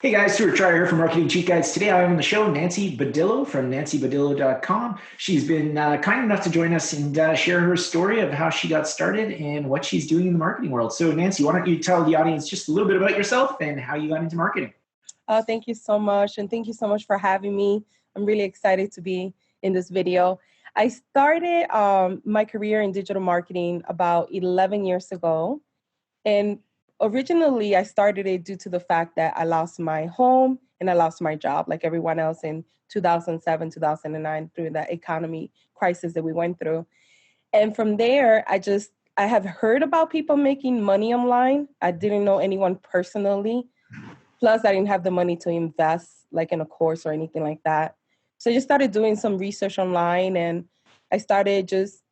Hey guys, Stuart Trier here from Marketing Cheat Guides. Today I am on the show Nancy Badillo from nancybadillo.com. She's been kind enough to join us and share her story of how she got started and what she's doing in the marketing world. So Nancy, why don't you tell the audience just a little bit about yourself and how you got into marketing? Oh, thank you so much. And thank you so much for having me. I'm really excited to be in this video. I started my career in digital marketing about 11 years ago. And originally, I started it due to the fact that I lost my home and I lost my job, like everyone else in 2007, 2009, through the economy crisis that we went through. And from there, I have heard about people making money online. I didn't know anyone personally. Plus, I didn't have the money to invest like in a course or anything like that. So I just started doing some research online and I started just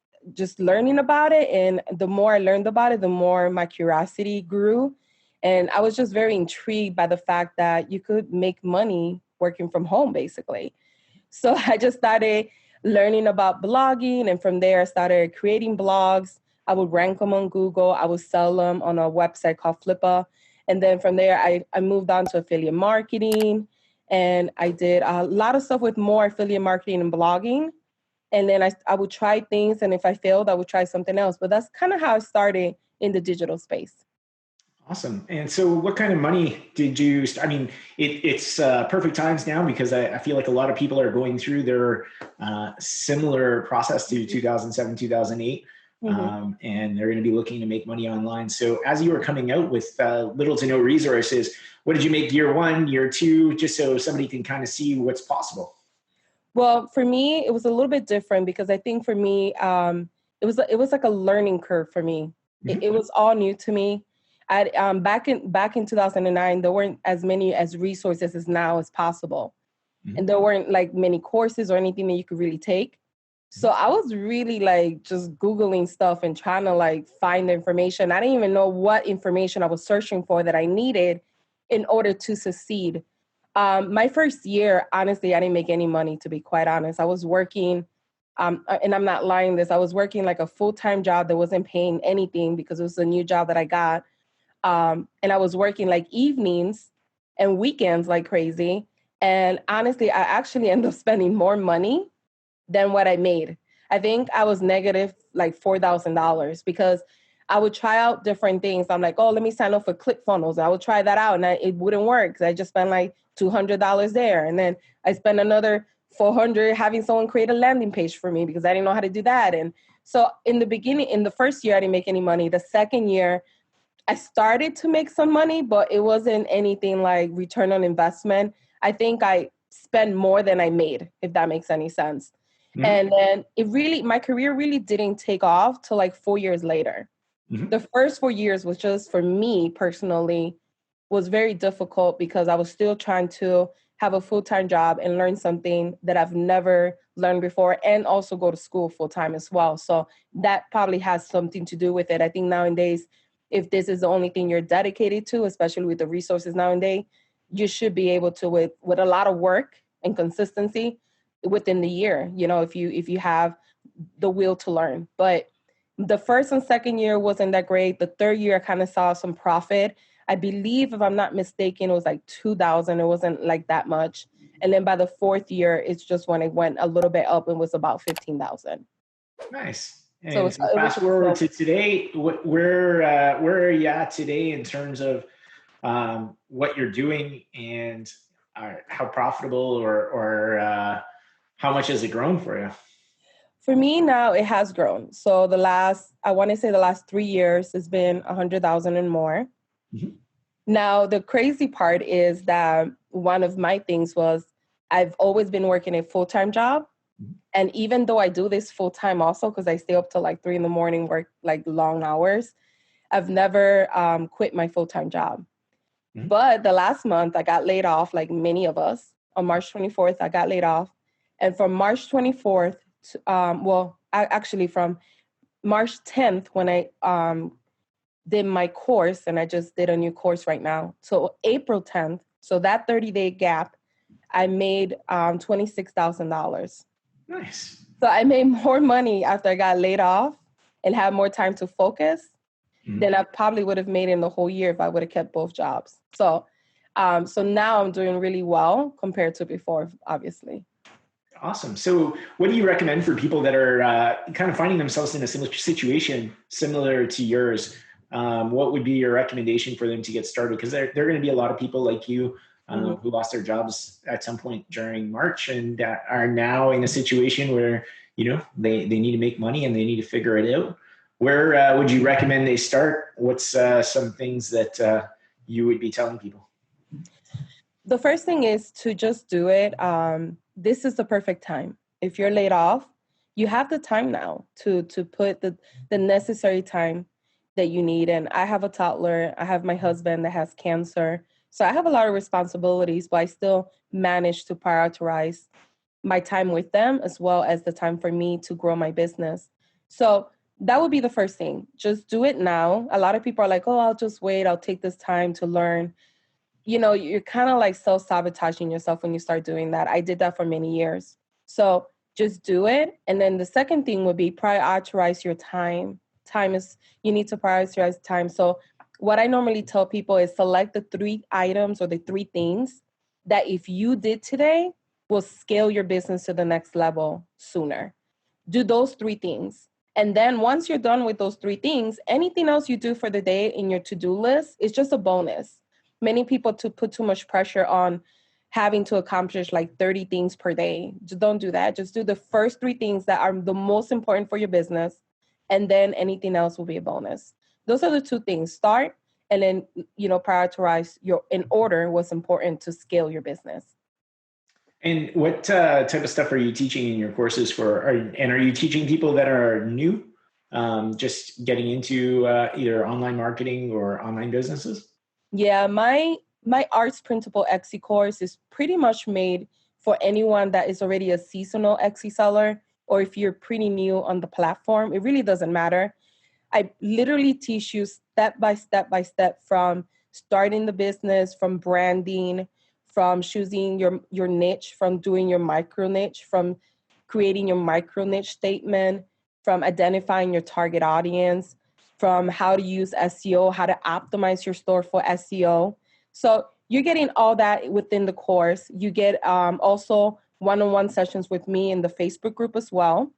learning about it. And the more I learned about it, the more my curiosity grew. And I was just very intrigued by the fact that you could make money working from home, basically. So I just started learning about blogging. And from there, I started creating blogs. I would rank them on Google. I would sell them on a website called Flippa. And then from there, I moved on to affiliate marketing. And I did a lot of stuff with more affiliate marketing and blogging. And then I would try things. And if I failed, I would try something else. But that's kind of how I started in the digital space. Awesome. And so what kind of money did you, it's perfect times now because I feel like a lot of people are going through their similar process to 2007, 2008. Mm-hmm. And they're going to be looking to make money online. So as you were coming out with little to no resources, what did you make year one, year two, just so somebody can kind of see what's possible? Well, for me, it was a little bit different because I think for me, it was like a learning curve for me. It Mhm. was all new to me. Back in 2009, there weren't as many as resources as now as possible, and Mhm. there weren't like many courses or anything that you could really take. So I was really like just Googling stuff and trying to like find the information. I didn't even know what information I was searching for that I needed in order to succeed. My first year, honestly, I didn't make any money, to be quite honest. I was working, and I'm not lying this, I was working like a full-time job that wasn't paying anything because it was a new job that I got. And I was working like evenings and weekends like crazy. And honestly, I actually ended up spending more money than what I made. I think I was negative like $4,000 because I would try out different things. I'm like, oh, let me sign up for ClickFunnels. I would try that out, and it wouldn't work because I just spent like $200 there, and then I spent another 400 having someone create a landing page for me because I didn't know how to do that. And so in the beginning, in the first year, I didn't make any money. The second year, I started to make some money, but it wasn't anything like return on investment. I think I spent more than I made, if that makes any sense. Mhm. And then my career really didn't take off till like 4 years later. Mhm. The first 4 years was just for me personally was very difficult because I was still trying to have a full-time job and learn something that I've never learned before and also go to school full-time as well. So that probably has something to do with it. I think nowadays, if this is the only thing you're dedicated to, especially with the resources nowadays, you should be able to with a lot of work and consistency within the year, if you have the will to learn. But the first and second year wasn't that great. The third year I kind of saw some profit. I believe, if I'm not mistaken, it was like 2,000. It wasn't like that much. And then by the fourth year, it's just when it went a little bit up and was about 15,000. Nice. So And so it was fast a forward slow. to today, where are you at today in terms of what you're doing and how profitable or how much has it grown for you? For me now, it has grown. So I want to say the last 3 years has been 100,000 and more. Mhm. Now, the crazy part is that one of my things was I've always been working a full-time job. Mhm. And even though I do this full time also, because I stay up till like 3 in the morning, work like long hours, I've never quit my full time job. Mhm. But the last month, I got laid off, like many of us. On March 24th, I got laid off. And from March 24th, actually from March 10th, when I did my course, and I just did a new course right now. So April 10th, so that 30-day gap, I made $26,000. Nice. So I made more money after I got laid off and had more time to focus than Mhm. I probably would have made in the whole year if I would have kept both jobs. So So now I'm doing really well compared to before, obviously. Awesome. So, what do you recommend for people that are kind of finding themselves in a similar situation, similar to yours? What would be your recommendation for them to get started? Because there are going to be a lot of people like you Mhm. who lost their jobs at some point during March and are now in a situation where they need to make money and they need to figure it out. Where would you recommend they start? What's some things that you would be telling people? The first thing is to just do it. This is the perfect time. If you're laid off, you have the time now to put the necessary time that you need. And I have a toddler. I have my husband that has cancer. So I have a lot of responsibilities, but I still manage to prioritize my time with them as well as the time for me to grow my business. So that would be the first thing. Just do it now. A lot of people are like, oh, I'll just wait. I'll take this time to learn. You're kind of like self-sabotaging yourself when you start doing that. I did that for many years. So just do it. And then the second thing would be prioritize your time. You need to prioritize time. So what I normally tell people is select the 3 items or the 3 things that if you did today will scale your business to the next level sooner. Do those 3 things. And then once you're done with those 3 things, anything else you do for the day in your to-do list is just a bonus. Many people to put too much pressure on having to accomplish like 30 things per day. Just don't do that. Just do the first 3 things that are the most important for your business. And then anything else will be a bonus. Those are the 2 things. Start and then, prioritize your in order what's important to scale your business. And what type of stuff are you teaching in your courses and are you teaching people that are new, just getting into either online marketing or online businesses? Yeah, my arts principle Etsy course is pretty much made for anyone that is already a seasonal Etsy seller, or if you're pretty new on the platform, it really doesn't matter. I literally teach you step by step by step from starting the business, from branding, from choosing your niche, from doing your micro niche, from creating your micro niche statement, from identifying your target audience, from how to use SEO, how to optimize your store for SEO. So you're getting all that within the course. You get also one-on-one sessions with me in the Facebook group as well.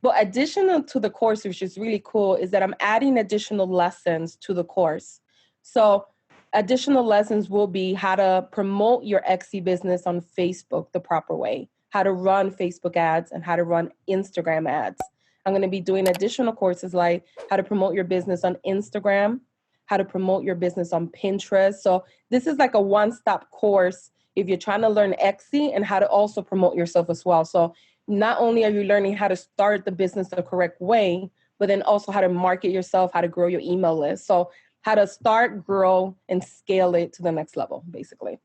But additional to the course, which is really cool, is that I'm adding additional lessons to the course. So additional lessons will be how to promote your Etsy business on Facebook the proper way, how to run Facebook ads, and how to run Instagram ads. I'm going to be doing additional courses like how to promote your business on Instagram, how to promote your business on Pinterest. So this is like a one-stop course if you're trying to learn Etsy and how to also promote yourself as well. So not only are you learning how to start the business the correct way, but then also how to market yourself, how to grow your email list. So how to start, grow, and scale it to the next level, basically.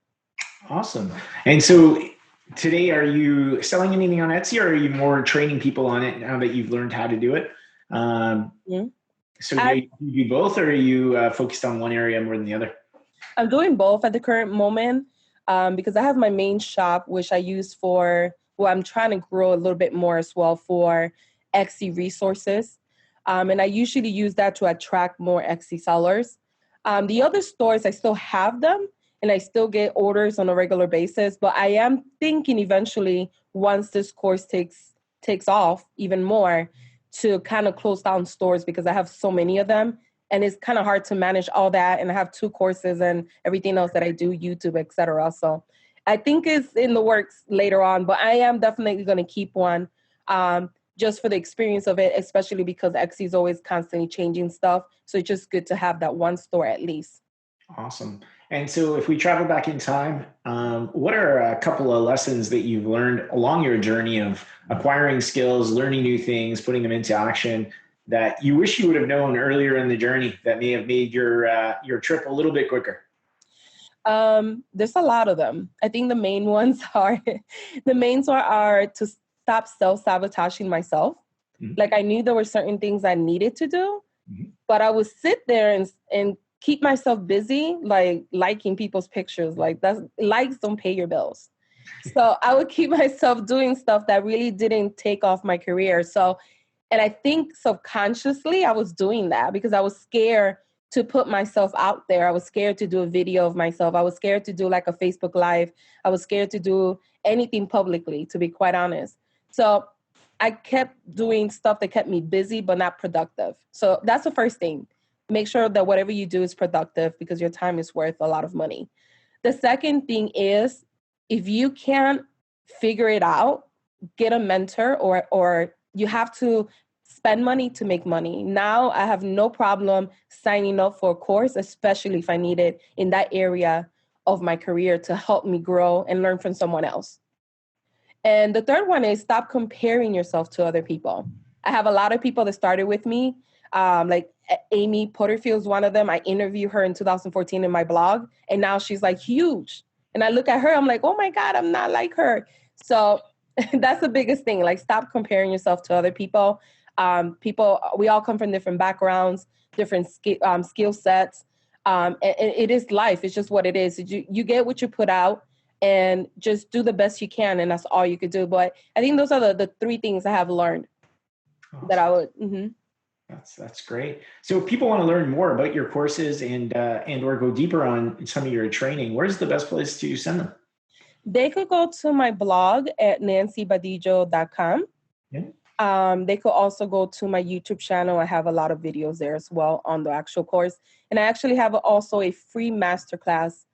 Awesome. And so today, are you selling anything on Etsy, or are you more training people on it now that you've learned how to do it? Um, Mhm. so I, do you do both, or are you focused on one area more than the other? I'm doing both at the current moment because I have my main shop, which I use I'm trying to grow a little bit more as well for Etsy resources. And I usually use that to attract more Etsy sellers. The other stores, I still have them and I still get orders on a regular basis, but I am thinking eventually once this course takes off even more to kind of close down stores because I have so many of them and it's kind of hard to manage all that. And I have 2 courses and everything else that I do, YouTube, etc. So I think it's in the works later on, but I am definitely going to keep one just for the experience of it, especially because Etsy is always constantly changing stuff. So it's just good to have that one store at least. Awesome. And so, if we travel back in time, what are a couple of lessons that you've learned along your journey of acquiring skills, learning new things, putting them into action that you wish you would have known earlier in the journey that may have made your trip a little bit quicker? There's a lot of them. I think the main ones are are to stop self-sabotaging myself. Mhm. Like I knew there were certain things I needed to do, Mhm. but I would sit there and keep myself busy, like liking people's pictures. Like that's likes don't pay your bills. So I would keep myself doing stuff that really didn't take off my career. So, and I think subconsciously I was doing that because I was scared to put myself out there. I was scared to do a video of myself. I was scared to do like a Facebook Live. I was scared to do anything publicly, to be quite honest. So I kept doing stuff that kept me busy, but not productive. So that's the first thing. Make sure that whatever you do is productive, because your time is worth a lot of money. The second thing is, if you can't figure it out, get a mentor, or you have to spend money to make money. Now I have no problem signing up for a course, especially if I need it in that area of my career to help me grow and learn from someone else. And the third one is stop comparing yourself to other people. I have a lot of people that started with me, like Amy Porterfield's one of them. I interviewed her in 2014 in my blog, and now she's like huge. And I look at her, I'm like, oh my God, I'm not like her. So that's the biggest thing. Like, stop comparing yourself to other people. We all come from different backgrounds, different skill sets. And it is life. It's just what it is. You get what you put out, and just do the best you can. And that's all you could do. But I think those are the three things I have learned. Awesome. That I would. Mm-hmm. That's great. So if people want to learn more about your courses and or go deeper on some of your training, where's the best place to send them? They could go to my blog at nancybadillo.com. Yeah. They could also go to my YouTube channel. I have a lot of videos there as well on the actual course. And I actually have also a free masterclass.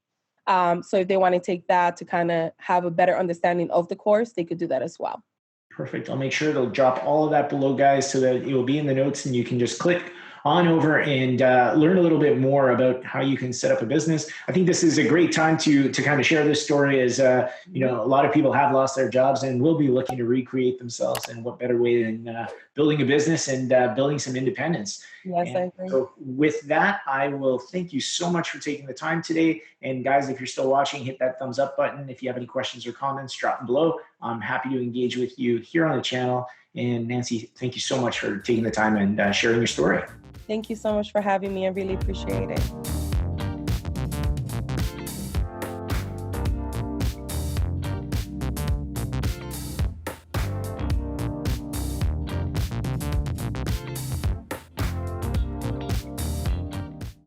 So if they want to take that to kind of have a better understanding of the course, they could do that as well. Perfect. I'll make sure to drop all of that below, guys, so that it will be in the notes and you can just click on over and learn a little bit more about how you can set up a business. I think this is a great time to kind of share this story, as a lot of people have lost their jobs and will be looking to recreate themselves. And what better way than building a business and building some independence. Yes, I agree. So with that, I will thank you so much for taking the time today. And guys, if you're still watching, hit that thumbs up button. If you have any questions or comments, drop them below. I'm happy to engage with you here on the channel. And Nancy, thank you so much for taking the time and sharing your story. Thank you so much for having me. I really appreciate it.